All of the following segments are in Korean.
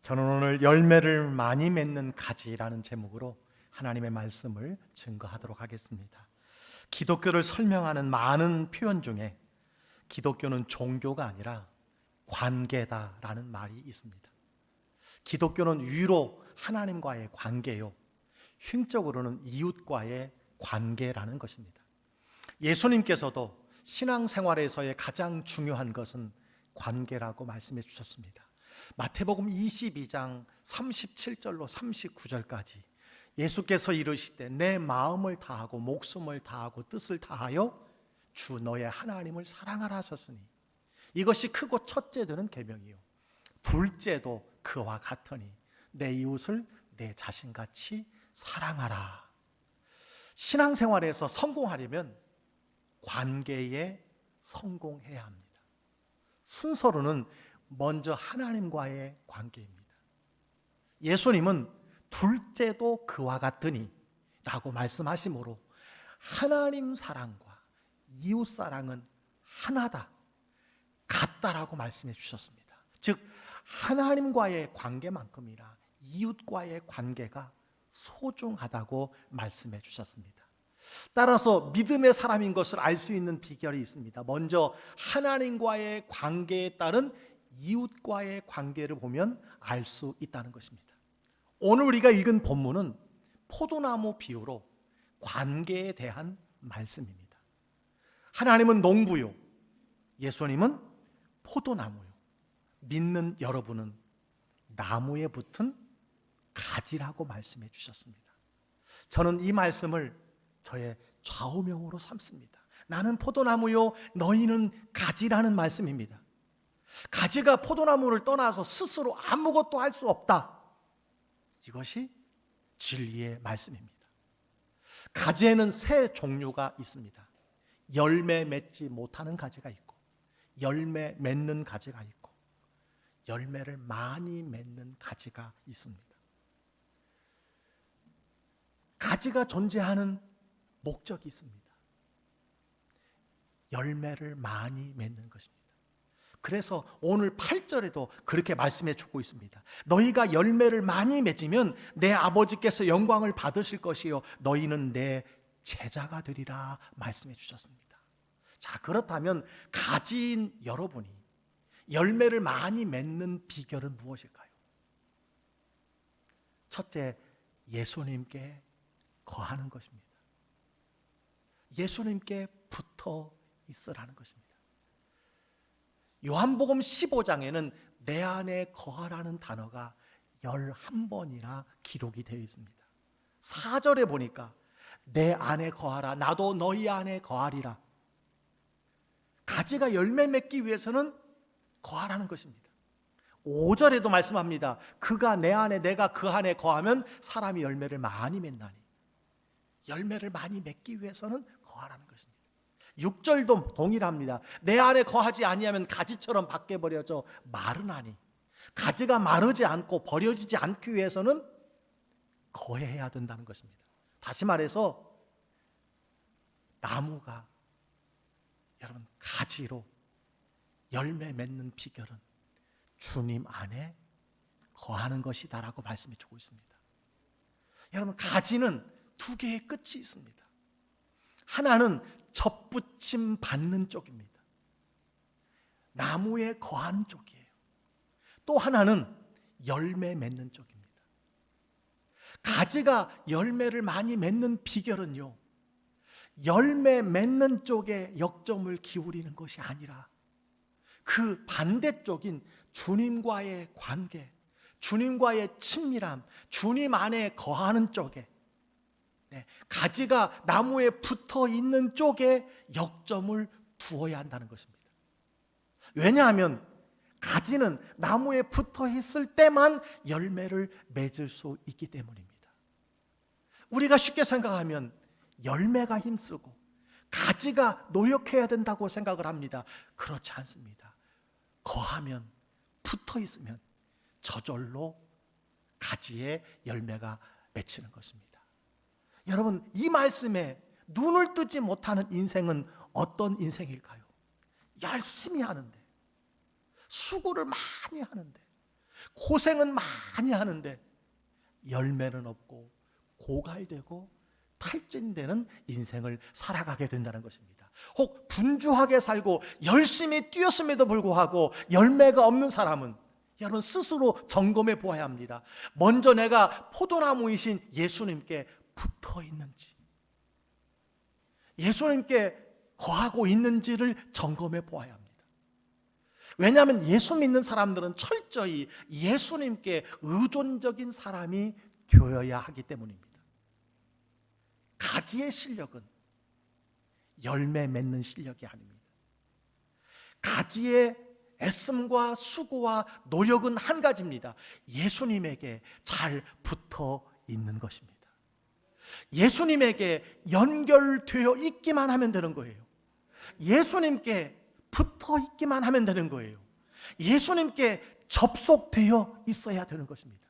저는 오늘 열매를 많이 맺는 가지라는 제목으로 하나님의 말씀을 증거하도록 하겠습니다. 기독교를 설명하는 많은 표현 중에 기독교는 종교가 아니라 관계다라는 말이 있습니다. 기독교는 위로 하나님과의 관계요, 흉적으로는 이웃과의 관계라는 것입니다. 예수님께서도 신앙생활에서의 가장 중요한 것은 관계라고 말씀해 주셨습니다. 마태복음 22장 37절로 39절까지 예수께서 이르시되 내 마음을 다하고 목숨을 다하고 뜻을 다하여 주 너의 하나님을 사랑하라 하셨으니 이것이 크고 첫째 되는 계명이요 둘째도 그와 같으니 내 이웃을 내 자신같이 사랑하라. 신앙생활에서 성공하려면 관계에 성공해야 합니다. 순서로는 먼저 하나님과의 관계입니다. 예수님은 둘째도 그와 같으니 라고 말씀하시므로 하나님 사랑과 이웃 사랑은 하나다, 같다라고 말씀해 주셨습니다. 즉 하나님과의 관계만큼이나 이웃과의 관계가 소중하다고 말씀해 주셨습니다. 따라서 믿음의 사람인 것을 알 수 있는 비결이 있습니다. 먼저 하나님과의 관계에 따른 이웃과의 관계를 보면 알 수 있다는 것입니다. 오늘 우리가 읽은 본문은 포도나무 비유로 관계에 대한 말씀입니다. 하나님은 농부요, 예수님은 포도나무요, 믿는 여러분은 나무에 붙은 가지라고 말씀해 주셨습니다. 저는 이 말씀을 저의 좌우명으로 삼습니다. 나는 포도나무요, 너희는 가지라는 말씀입니다. 가지가 포도나무를 떠나서 스스로 아무것도 할 수 없다. 이것이 진리의 말씀입니다. 가지에는 세 종류가 있습니다. 열매 맺지 못하는 가지가 있고, 열매 맺는 가지가 있고, 열매를 많이 맺는 가지가 있습니다. 가지가 존재하는 목적이 있습니다. 열매를 많이 맺는 것입니다. 그래서 오늘 8절에도 그렇게 말씀해 주고 있습니다. 너희가 열매를 많이 맺으면 내 아버지께서 영광을 받으실 것이요 너희는 내 제자가 되리라 말씀해 주셨습니다. 자, 그렇다면 가지인 여러분이 열매를 많이 맺는 비결은 무엇일까요? 첫째, 예수님께 거하는 것입니다. 예수님께 붙어 있으라는 것입니다. 요한복음 15장에는 내 안에 거하라는 단어가 11번이나 기록이 되어 있습니다. 4절에 보니까 내 안에 거하라, 나도 너희 안에 거하리라. 가지가 열매 맺기 위해서는 거하라는 것입니다. 5절에도 말씀합니다. 그가 내 안에 내가 그 안에 거하면 사람이 열매를 많이 맺나니. 열매를 많이 맺기 위해서는 거하라는 것입니다. 6절도 동일합니다. 내 안에 거하지 아니하면 가지처럼 밖에 버려져 마르나니. 가지가 마르지 않고 버려지지 않기 위해서는 거해야 된다는 것입니다. 다시 말해서 나무가 여러분 가지로 열매 맺는 비결은 주님 안에 거하는 것이다라고 말씀해 주고 있습니다. 여러분 가지는 두 개의 끝이 있습니다. 하나는 접붙임 받는 쪽입니다. 나무에 거하는 쪽이에요. 또 하나는 열매 맺는 쪽입니다. 가지가 열매를 많이 맺는 비결은요, 열매 맺는 쪽에 역점을 기울이는 것이 아니라 그 반대쪽인 주님과의 관계, 주님과의 친밀함, 주님 안에 거하는 쪽에, 가지가 나무에 붙어 있는 쪽에 역점을 두어야 한다는 것입니다. 왜냐하면 가지는 나무에 붙어 있을 때만 열매를 맺을 수 있기 때문입니다. 우리가 쉽게 생각하면 열매가 힘쓰고 가지가 노력해야 된다고 생각을 합니다. 그렇지 않습니다. 거하면, 붙어 있으면 저절로 가지에 열매가 맺히는 것입니다. 여러분, 이 말씀에 눈을 뜨지 못하는 인생은 어떤 인생일까요? 열심히 하는데, 수고를 많이 하는데, 고생은 많이 하는데 열매는 없고 고갈되고 탈진되는 인생을 살아가게 된다는 것입니다. 혹 분주하게 살고 열심히 뛰었음에도 불구하고 열매가 없는 사람은 여러분 스스로 점검해 보아야 합니다. 먼저 내가 포도나무이신 예수님께 붙어 있는지, 예수님께 거하고 있는지를 점검해 보아야 합니다. 왜냐하면 예수 믿는 사람들은 철저히 예수님께 의존적인 사람이 되어야 하기 때문입니다. 가지의 실력은 열매 맺는 실력이 아닙니다. 가지의 애씀과 수고와 노력은 한 가지입니다. 예수님에게 잘 붙어 있는 것입니다. 예수님에게 연결되어 있기만 하면 되는 거예요. 예수님께 붙어 있기만 하면 되는 거예요. 예수님께 접속되어 있어야 되는 것입니다.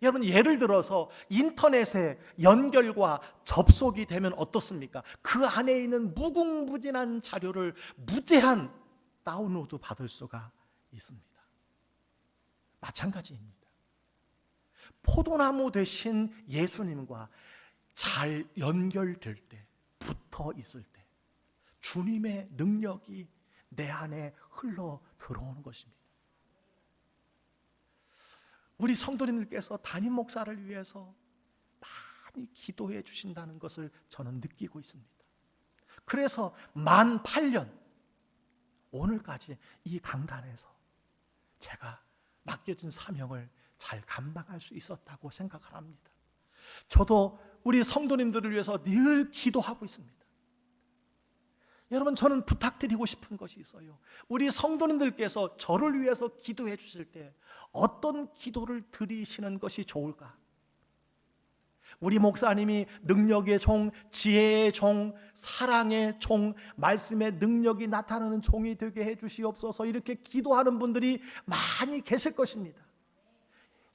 여러분, 예를 들어서 인터넷에 연결과 접속이 되면 어떻습니까? 그 안에 있는 무궁무진한 자료를 무제한 다운로드 받을 수가 있습니다. 마찬가지입니다. 포도나무 되신 예수님과 잘 연결될 때, 붙어 있을 때 주님의 능력이 내 안에 흘러 들어오는 것입니다. 우리 성도님들께서 담임 목사를 위해서 많이 기도해 주신다는 것을 저는 느끼고 있습니다. 그래서 만 8년 오늘까지 이 강단에서 제가 맡겨진 사명을 잘 감당할 수 있었다고 생각을 합니다. 저도 우리 성도님들을 위해서 늘 기도하고 있습니다. 여러분, 저는 부탁드리고 싶은 것이 있어요. 우리 성도님들께서 저를 위해서 기도해 주실 때 어떤 기도를 드리시는 것이 좋을까? 우리 목사님이 능력의 종, 지혜의 종, 사랑의 종, 말씀의 능력이 나타나는 종이 되게 해 주시옵소서, 이렇게 기도하는 분들이 많이 계실 것입니다.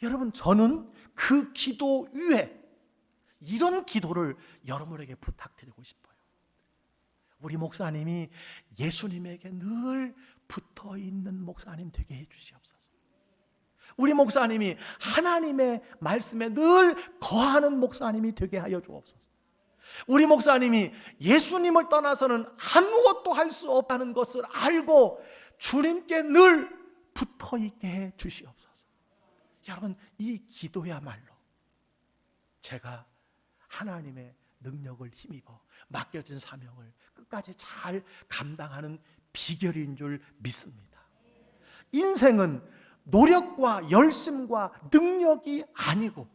여러분, 저는 그 기도 위에 이런 기도를 여러분에게 부탁드리고 싶어요. 우리 목사님이 예수님에게 늘 붙어 있는 목사님 되게 해 주시옵소서. 우리 목사님이 하나님의 말씀에 늘 거하는 목사님이 되게 하여 주옵소서. 우리 목사님이 예수님을 떠나서는 아무것도 할 수 없다는 것을 알고 주님께 늘 붙어 있게 해 주시옵소서. 여러분, 이 기도야말로 제가 하나님의 능력을 힘입어 맡겨진 사명을 끝까지 잘 감당하는 비결인 줄 믿습니다. 인생은 노력과 열심과 능력이 아니고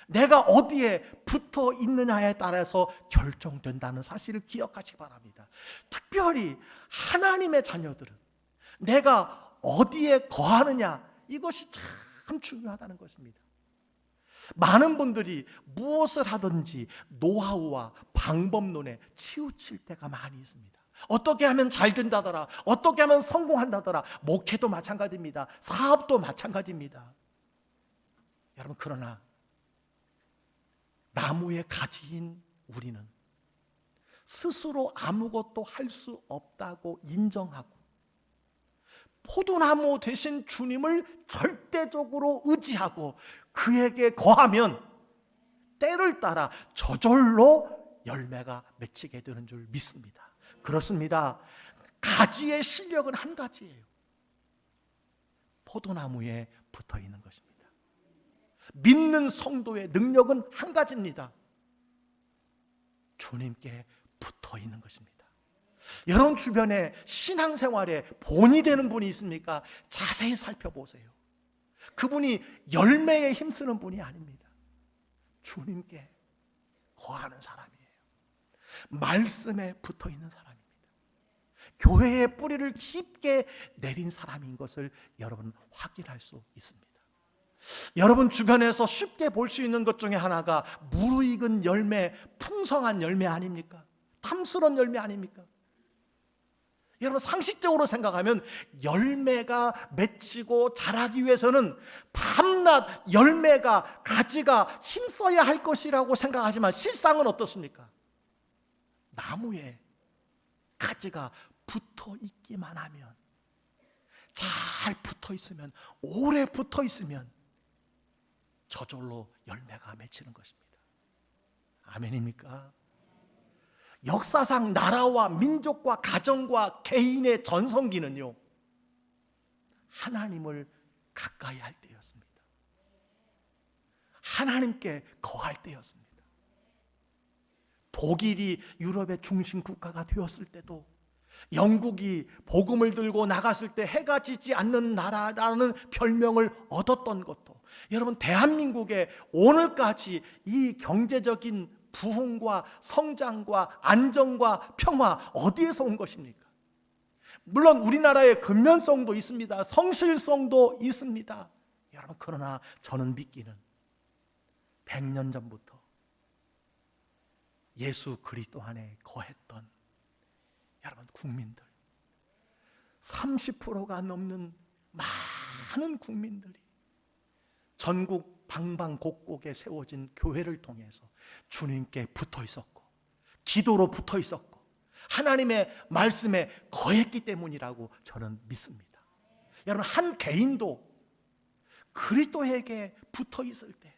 내가 어디에 붙어 있느냐에 따라서 결정된다는 사실을 기억하시기 바랍니다. 특별히 하나님의 자녀들은 내가 어디에 거하느냐, 이것이 참 중요하다는 것입니다. 많은 분들이 무엇을 하든지 노하우와 방법론에 치우칠 때가 많이 있습니다. 어떻게 하면 잘 된다더라, 어떻게 하면 성공한다더라. 목회도 마찬가지입니다. 사업도 마찬가지입니다. 여러분, 그러나 나무의 가지인 우리는 스스로 아무것도 할 수 없다고 인정하고 포도나무 되신 주님을 절대적으로 의지하고 그에게 거하면 때를 따라 저절로 열매가 맺히게 되는 줄 믿습니다. 그렇습니다. 가지의 실력은 한 가지예요. 포도나무에 붙어 있는 것입니다. 믿는 성도의 능력은 한 가지입니다. 주님께 붙어 있는 것입니다. 여러분 주변에 신앙생활에 본이 되는 분이 있습니까? 자세히 살펴보세요. 그분이 열매에 힘쓰는 분이 아닙니다. 주님께 거하는 사람이에요. 말씀에 붙어 있는 사람입니다. 교회의 뿌리를 깊게 내린 사람인 것을 여러분 확인할 수 있습니다. 여러분 주변에서 쉽게 볼 수 있는 것 중에 하나가 무르익은 열매, 풍성한 열매 아닙니까? 탐스러운 열매 아닙니까? 여러분 상식적으로 생각하면 열매가 맺히고 자라기 위해서는 밤낮 열매가, 가지가 힘써야 할 것이라고 생각하지만 실상은 어떻습니까? 나무에 가지가 붙어 있기만 하면 잘 붙어 있으면, 오래 붙어 있으면 저절로 열매가 맺히는 것입니다. 아멘입니까? 역사상 나라와 민족과 가정과 개인의 전성기는요, 하나님을 가까이 할 때였습니다. 하나님께 거할 때였습니다. 독일이 유럽의 중심 국가가 되었을 때도, 영국이 복음을 들고 나갔을 때 해가 지지 않는 나라라는 별명을 얻었던 것도, 여러분 대한민국의 오늘까지 이 경제적인 부흥과 성장과 안정과 평화 어디에서 온 것입니까? 물론 우리나라의 근면성도 있습니다. 성실성도 있습니다. 여러분, 그러나 저는 믿기는 100년 전부터 예수 그리스도 안에 거했던 여러분 국민들, 30%가 넘는 많은 국민들이 전국 방방곡곡에 세워진 교회를 통해서 주님께 붙어 있었고, 기도로 붙어 있었고, 하나님의 말씀에 거했기 때문이라고 저는 믿습니다. 여러분, 한 개인도 그리스도에게 붙어 있을 때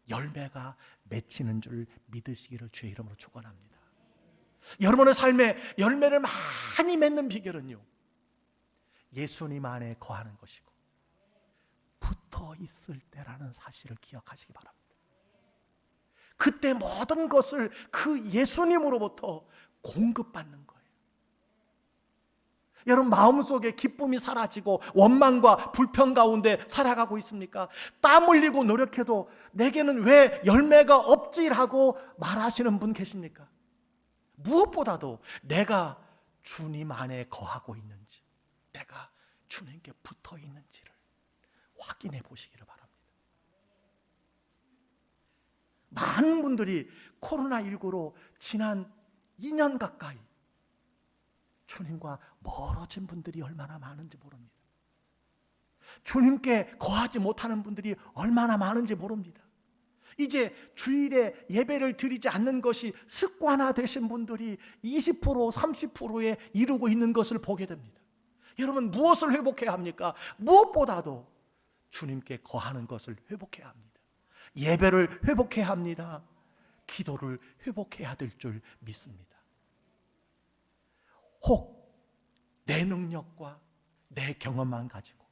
열매가 맺히는 줄 믿으시기를 주의 이름으로 축원합니다. 여러분의 삶에 열매를 많이 맺는 비결은요, 예수님 안에 거하는 것이고 붙어 있을 때라는 사실을 기억하시기 바랍니다. 그때 모든 것을 그 예수님으로부터 공급받는 거예요. 여러분, 마음속에 기쁨이 사라지고 원망과 불평 가운데 살아가고 있습니까? 땀 흘리고 노력해도 내게는 왜 열매가 없지라고 말하시는 분 계십니까? 무엇보다도 내가 주님 안에 거하고 있는지, 내가 주님께 붙어 있는지를 확인해 보시기를 바랍니다. 많은 분들이 코로나19로 지난 2년 가까이 주님과 멀어진 분들이 얼마나 많은지 모릅니다. 주님께 거하지 못하는 분들이 얼마나 많은지 모릅니다. 이제 주일에 예배를 드리지 않는 것이 습관화되신 분들이 20%, 30%에 이르고 있는 것을 보게 됩니다. 여러분, 무엇을 회복해야 합니까? 무엇보다도 주님께 거하는 것을 회복해야 합니다. 예배를 회복해야 합니다. 기도를 회복해야 될 줄 믿습니다. 혹 내 능력과 내 경험만 가지고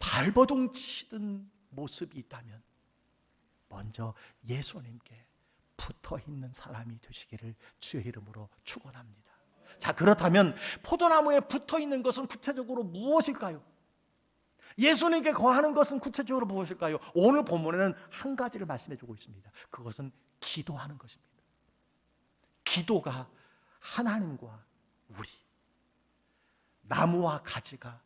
발버둥 치던 모습이 있다면 먼저 예수님께 붙어 있는 사람이 되시기를 주의 이름으로 축원합니다. 자, 그렇다면 포도나무에 붙어 있는 것은 구체적으로 무엇일까요? 예수님께 거하는 것은 구체적으로 무엇일까요? 오늘 본문에는 한 가지를 말씀해 주고 있습니다. 그것은 기도하는 것입니다. 기도가 하나님과 우리, 나무와 가지가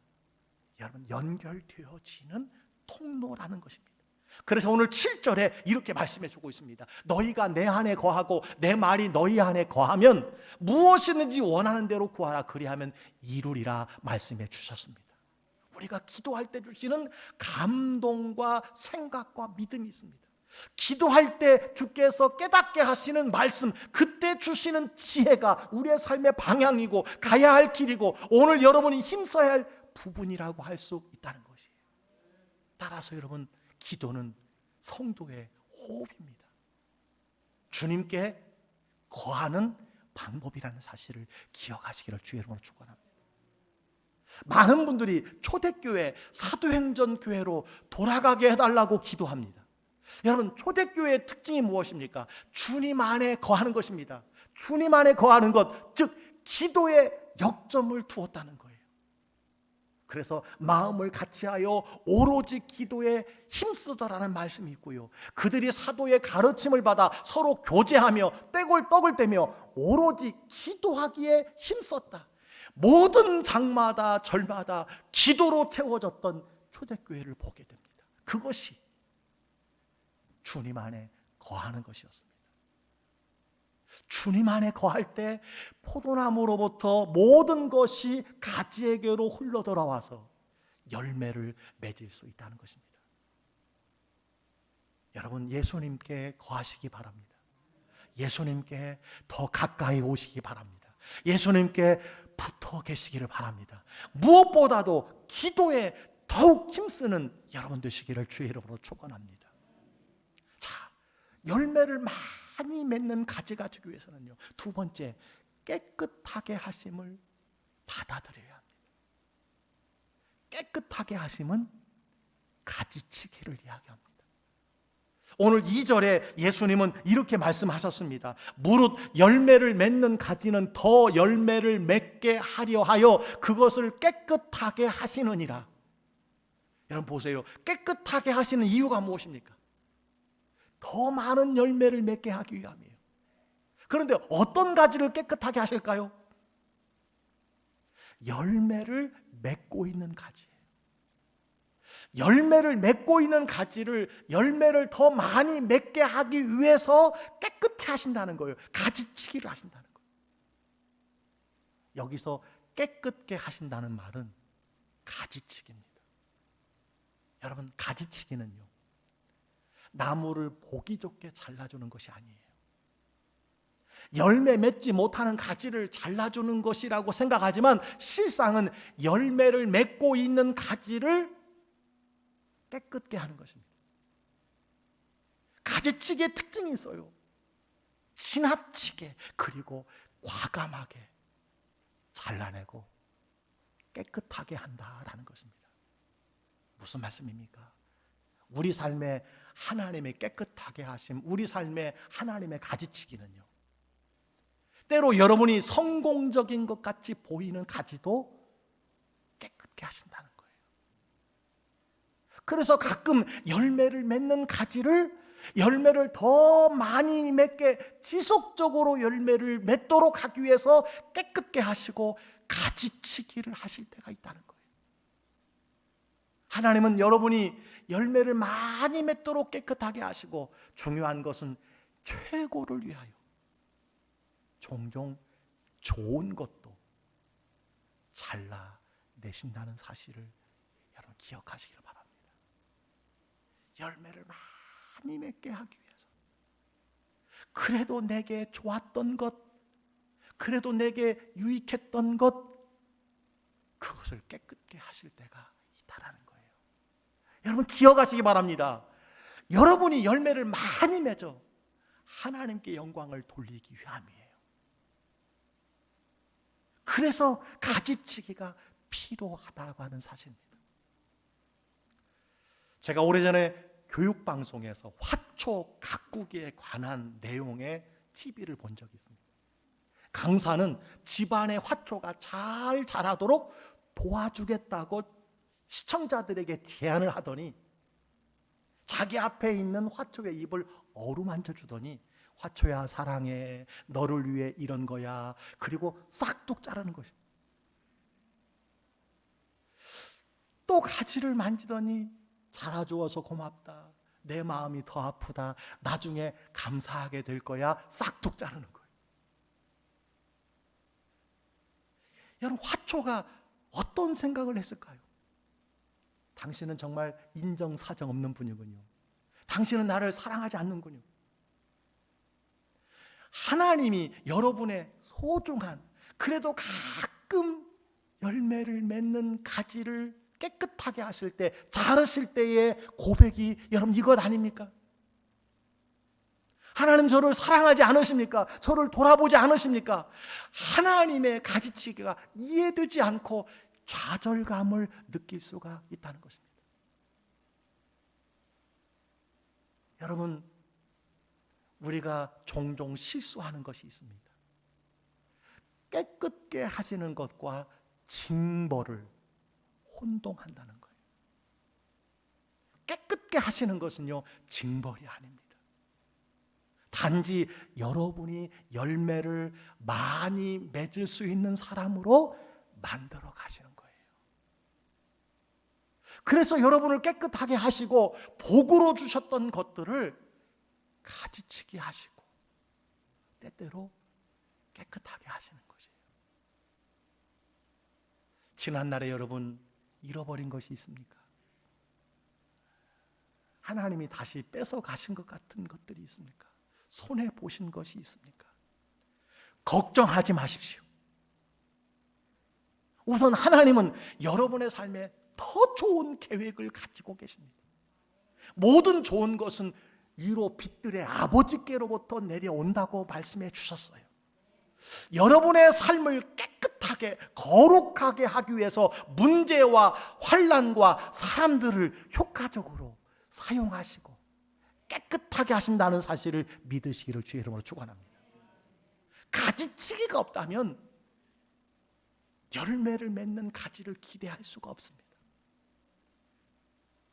여러분 연결되어지는 통로라는 것입니다. 그래서 오늘 7절에 이렇게 말씀해 주고 있습니다. 너희가 내 안에 거하고 내 말이 너희 안에 거하면 무엇이든지 원하는 대로 구하라, 그리하면 이루리라 말씀해 주셨습니다. 우리가 기도할 때 주시는 감동과 생각과 믿음이 있습니다. 기도할 때 주께서 깨닫게 하시는 말씀, 그때 주시는 지혜가 우리의 삶의 방향이고 가야 할 길이고 오늘 여러분이 힘써야 할 부분이라고 할 수 있다는 것이에요. 따라서 여러분, 기도는 성도의 호흡입니다. 주님께 거하는 방법이라는 사실을 기억하시기를 주의 이름으로 축원합니다. 많은 분들이 초대교회, 사도행전 교회로 돌아가게 해달라고 기도합니다. 여러분, 초대교회의 특징이 무엇입니까? 주님 안에 거하는 것입니다. 주님 안에 거하는 것, 즉 기도에 역점을 두었다는 거예요. 그래서 마음을 같이하여 오로지 기도에 힘쓰더라는 말씀이 있고요, 그들이 사도의 가르침을 받아 서로 교제하며 떡을 떼며 오로지 기도하기에 힘썼다. 모든 장마다 절마다 기도로 채워졌던 초대교회를 보게 됩니다. 그것이 주님 안에 거하는 것이었습니다. 주님 안에 거할 때 포도나무로부터 모든 것이 가지에게로 흘러 돌아와서 열매를 맺을 수 있다는 것입니다. 여러분, 예수님께 거하시기 바랍니다. 예수님께 더 가까이 오시기 바랍니다. 예수님께 붙어 계시기를 바랍니다. 무엇보다도 기도에 더욱 힘쓰는 여러분 되시기를 주의 이름으로 축원합니다. 자, 열매를 많이 맺는 가지가 되기 위해서는요, 두 번째, 깨끗하게 하심을 받아들여야 합니다. 깨끗하게 하심은 가지치기를 이야기합니다. 오늘 2절에 예수님은 이렇게 말씀하셨습니다. 무릇 열매를 맺는 가지는 더 열매를 맺게 하려 하여 그것을 깨끗하게 하시느니라. 여러분 보세요. 깨끗하게 하시는 이유가 무엇입니까? 더 많은 열매를 맺게 하기 위함이에요. 그런데 어떤 가지를 깨끗하게 하실까요? 열매를 맺고 있는 가지예요. 열매를 맺고 있는 가지를 열매를 더 많이 맺게 하기 위해서 깨끗해 하신다는 거예요. 가지치기를 하신다는 거예요. 여기서 깨끗게 하신다는 말은 가지치기입니다. 여러분, 가지치기는요, 나무를 보기 좋게 잘라주는 것이 아니에요. 열매 맺지 못하는 가지를 잘라주는 것이라고 생각하지만 실상은 열매를 맺고 있는 가지를 깨끗게 하는 것입니다. 가지치기의 특징이 있어요. 지나치게 그리고 과감하게 잘라내고 깨끗하게 한다라는 것입니다. 무슨 말씀입니까? 우리 삶에 하나님의 깨끗하게 하심, 우리 삶에 하나님의 가지치기는요, 때로 여러분이 성공적인 것 같이 보이는 가지도 깨끗게 하신다는 거예요. 그래서 가끔 열매를 맺는 가지를 열매를 더 많이 맺게 지속적으로 열매를 맺도록 하기 위해서 깨끗게 하시고 가지치기를 하실 때가 있다는 거예요. 하나님은 여러분이 열매를 많이 맺도록 깨끗하게 하시고, 중요한 것은 최고를 위하여 종종 좋은 것도 잘라내신다는 사실을 여러분 기억하시기를 바랍니다. 열매를 많이 맺게 하기 위해서, 그래도 내게 좋았던 것, 그래도 내게 유익했던 것, 그것을 깨끗게 하실 때가 있다라는 거예요. 여러분 기억하시기 바랍니다. 여러분이 열매를 많이 맺어 하나님께 영광을 돌리기 위함이에요. 그래서 가지치기가 필요하다고 하는 사실입니다. 제가 오래전에 교육방송에서 화초 가꾸기에 관한 내용의 TV를 본 적이 있습니다. 강사는 집안의 화초가 잘 자라도록 도와주겠다고 시청자들에게 제안을 하더니 자기 앞에 있는 화초의 잎을 어루만져 주더니, 화초야 사랑해, 너를 위해 이런 거야, 그리고 싹둑 자르는 것이. 또 가지를 만지더니 자라주어서 고맙다, 내 마음이 더 아프다, 나중에 감사하게 될 거야, 싹둑 자르는 거예요. 여러분, 화초가 어떤 생각을 했을까요? 당신은 정말 인정사정 없는 분이군요. 당신은 나를 사랑하지 않는군요. 하나님이 여러분의 소중한, 그래도 가끔 열매를 맺는 가지를 깨끗하게 하실 때, 자르실 때의 고백이 여러분 이것 아닙니까? 하나님 저를 사랑하지 않으십니까? 저를 돌아보지 않으십니까? 하나님의 가지치기가 이해되지 않고 좌절감을 느낄 수가 있다는 것입니다. 여러분, 우리가 종종 실수하는 것이 있습니다. 깨끗게 하시는 것과 징벌을 혼동한다는 거예요. 깨끗게 하시는 것은요, 징벌이 아닙니다. 단지 여러분이 열매를 많이 맺을 수 있는 사람으로 만들어 가시는 거예요. 그래서 여러분을 깨끗하게 하시고 복으로 주셨던 것들을 가지치기 하시고 때때로 깨끗하게 하시는 것이에요. 지난날에 여러분 잃어버린 것이 있습니까? 하나님이 다시 뺏어 가신 것 같은 것들이 있습니까? 손해 보신 것이 있습니까? 걱정하지 마십시오. 우선 하나님은 여러분의 삶에 더 좋은 계획을 가지고 계십니다. 모든 좋은 것은 위로 빛들의 아버지께로부터 내려온다고 말씀해 주셨어요. 여러분의 삶을 깨끗하게 거룩하게 하기 위해서 문제와 환난과 사람들을 효과적으로 사용하시고 깨끗하게 하신다는 사실을 믿으시기를 주의 이름으로 축원합니다. 가지치기가 없다면 열매를 맺는 가지를 기대할 수가 없습니다.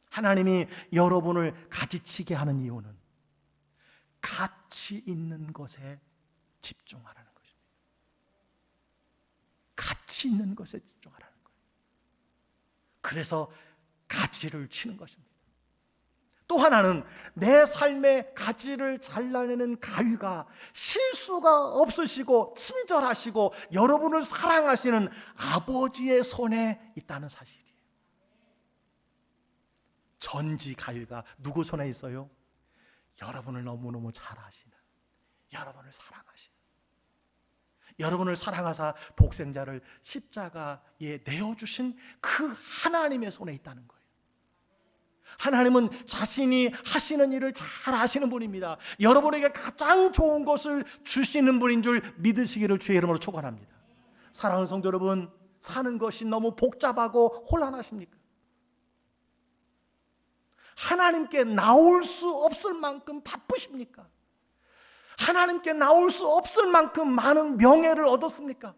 하나님이 여러분을 가지치게 하는 이유는 가치 있는 것에 집중하라는 것입니다. 가치 있는 것에 집중하라는 거예요. 그래서 가지를 치는 것입니다. 또 하나는 내 삶의 가지를 잘라내는 가위가 실수가 없으시고 친절하시고 여러분을 사랑하시는 아버지의 손에 있다는 사실이에요. 전지 가위가 누구 손에 있어요? 여러분을 너무너무 잘 아시는, 여러분을 사랑하시는, 여러분을 사랑하사 독생자를 십자가에 내어주신 그 하나님의 손에 있다는 거예요. 하나님은 자신이 하시는 일을 잘 아시는 분입니다. 여러분에게 가장 좋은 것을 주시는 분인 줄 믿으시기를 주의 이름으로 축원합니다. 사랑하는 성도 여러분, 사는 것이 너무 복잡하고 혼란하십니까? 하나님께 나올 수 없을 만큼 바쁘십니까? 하나님께 나올 수 없을 만큼 많은 명예를 얻었습니까?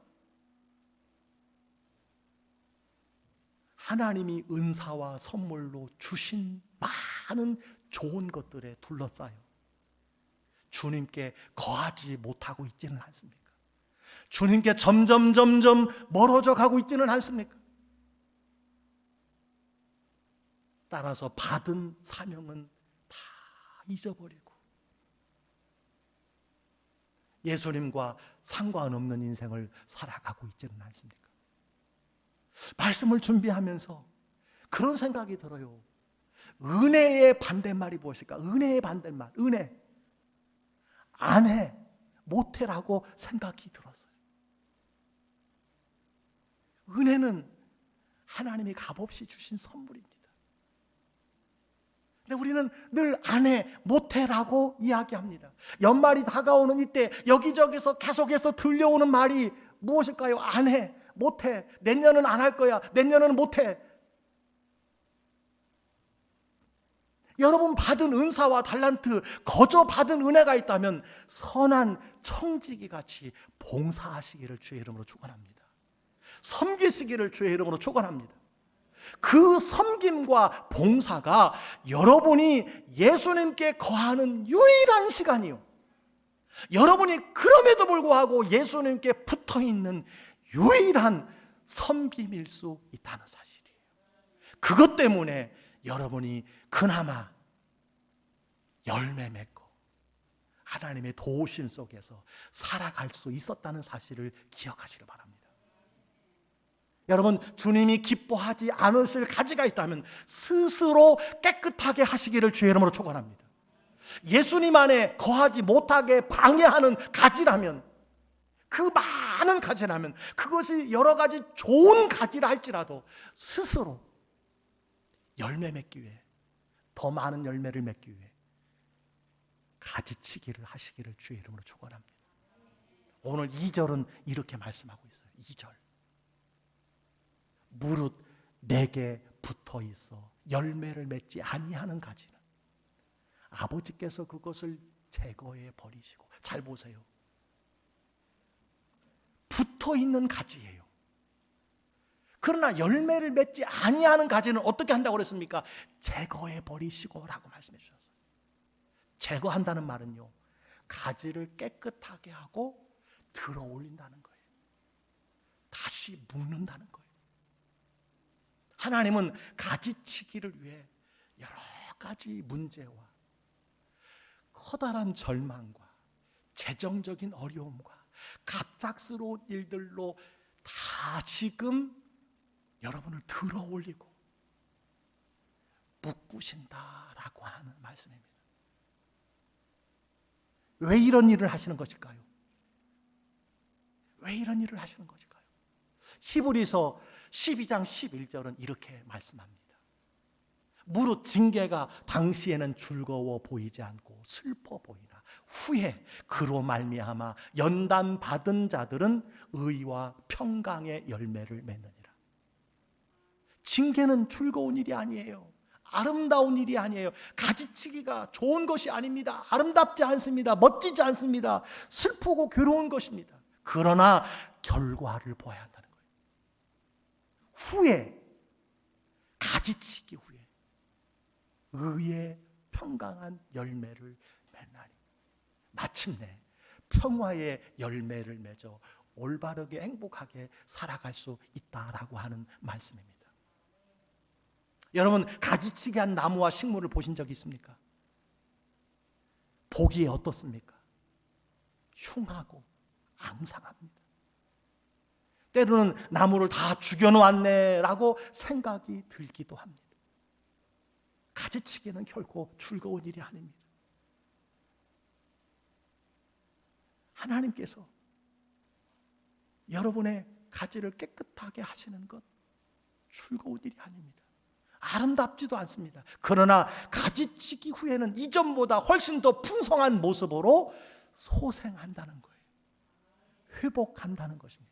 하나님이 은사와 선물로 주신 많은 좋은 것들에 둘러싸여 주님께 거하지 못하고 있지는 않습니까? 주님께 점점 멀어져 가고 있지는 않습니까? 따라서 받은 사명은 다 잊어버리고 예수님과 상관없는 인생을 살아가고 있지는 않습니까? 말씀을 준비하면서 그런 생각이 들어요. 은혜의 반대말이 무엇일까? 은혜의 반대말, 은혜. 안 해, 못해라고 생각이 들었어요. 은혜는 하나님이 값없이 주신 선물입니다. 근데 우리는 늘 안 해, 못해라고 이야기합니다. 연말이 다가오는 이때 여기저기서 계속해서 들려오는 말이 무엇일까요? 안 해, 못해, 내년은 안 할 거야, 내년은 못해. 여러분 받은 은사와 달란트, 거저 받은 은혜가 있다면 선한 청지기 같이 봉사하시기를 주의 이름으로 축원합니다. 섬기시기를 주의 이름으로 축원합니다. 그 섬김과 봉사가 여러분이 예수님께 거하는 유일한 시간이요, 여러분이 그럼에도 불구하고 예수님께 붙어있는 유일한 섬김일 수 있다는 사실이에요. 그것 때문에 여러분이 그나마 열매 맺고 하나님의 도우심 속에서 살아갈 수 있었다는 사실을 기억하시길 바랍니다. 여러분, 주님이 기뻐하지 않으실 가지가 있다면 스스로 깨끗하게 하시기를 주의 이름으로 축원합니다. 예수님 안에 거하지 못하게 방해하는 가지라면, 그 많은 가지라면, 그것이 여러 가지 좋은 가지라 할지라도 스스로 열매 맺기 위해, 더 많은 열매를 맺기 위해 가지치기를 하시기를 주의 이름으로 축원합니다. 오늘 2절은 이렇게 말씀하고 있어요. 2절, 무릇 내게 붙어 있어 열매를 맺지 아니하는 가지는 아버지께서 그것을 제거해 버리시고. 잘 보세요. 붙어 있는 가지예요. 그러나 열매를 맺지 아니하는 가지는 어떻게 한다고 그랬습니까? 제거해 버리시고라고 말씀해 주셨어요. 제거한다는 말은요, 가지를 깨끗하게 하고 들어 올린다는 거예요. 다시 묶는다는 거예요. 하나님은 가지치기를 위해 여러 가지 문제와 커다란 절망과 재정적인 어려움과 갑작스러운 일들로 다 지금 여러분을 들어 올리고 묶으신다라고 하는 말씀입니다. 왜 이런 일을 하시는 것일까요? 왜 이런 일을 하시는 것일까요? 히브리서 12장 11절은 이렇게 말씀합니다. 무릇 징계가 당시에는 즐거워 보이지 않고 슬퍼 보이나 후에 그로 말미암아 연단 받은 자들은 의와 평강의 열매를 맺느니라. 징계는 즐거운 일이 아니에요. 아름다운 일이 아니에요. 가지치기가 좋은 것이 아닙니다. 아름답지 않습니다. 멋지지 않습니다. 슬프고 괴로운 것입니다. 그러나 결과를 보아야 한다는 거예요. 후에, 가지치기 후에 의의 평강한 열매를 맺나니 마침내 평화의 열매를 맺어 올바르게 행복하게 살아갈 수 있다라고 하는 말씀입니다. 여러분, 가지치기한 나무와 식물을 보신 적이 있습니까? 보기에 어떻습니까? 흉하고 앙상합니다. 때로는 나무를 다 죽여놓았네라고 생각이 들기도 합니다. 가지치기는 결코 즐거운 일이 아닙니다. 하나님께서 여러분의 가지를 깨끗하게 하시는 것 즐거운 일이 아닙니다. 아름답지도 않습니다. 그러나 가지치기 후에는 이전보다 훨씬 더 풍성한 모습으로 소생한다는 거예요. 회복한다는 것입니다.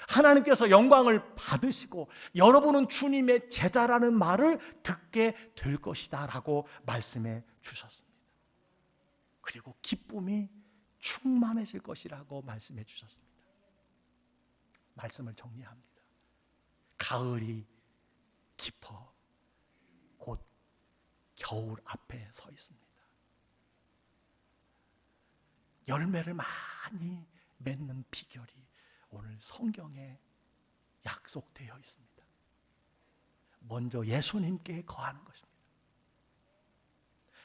하나님께서 영광을 받으시고 여러분은 주님의 제자라는 말을 듣게 될 것이다 라고 말씀해 주셨습니다. 그리고 기쁨이 충만해질 것이라고 말씀해 주셨습니다. 말씀을 정리합니다. 가을이 깊어 곧 겨울 앞에 서 있습니다. 열매를 많이 맺는 비결이 오늘 성경에 약속되어 있습니다. 먼저 예수님께 거하는 것입니다.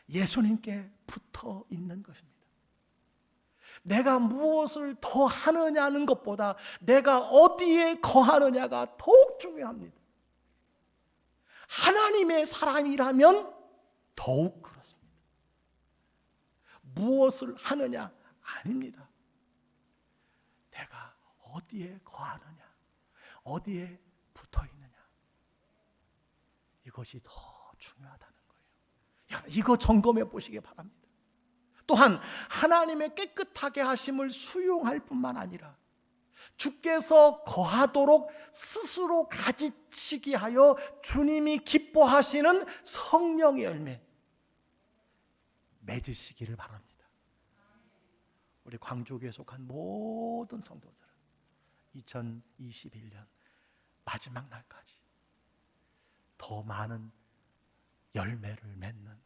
예수님께 붙어 있는 것입니다. 내가 무엇을 더 하느냐는 것보다 내가 어디에 거하느냐가 더욱 중요합니다. 하나님의 사람이라면 더욱 그렇습니다. 무엇을 하느냐 아닙니다. 내가 어디에 거하느냐, 어디에 붙어 있느냐, 이것이 더 중요하다는 거예요. 이거 점검해 보시기 바랍니다. 또한 하나님의 깨끗하게 하심을 수용할 뿐만 아니라 주께서 거하도록 스스로 가지치기 하여 주님이 기뻐하시는 성령의 열매 맺으시기를 바랍니다. 우리 광주교에 속한 모든 성도들은 2021년 마지막 날까지 더 많은 열매를 맺는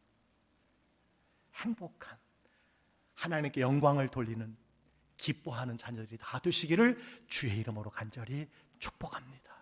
행복한 하나님께 영광을 돌리는 기뻐하는 자녀들이 다 되시기를 주의 이름으로 간절히 축복합니다.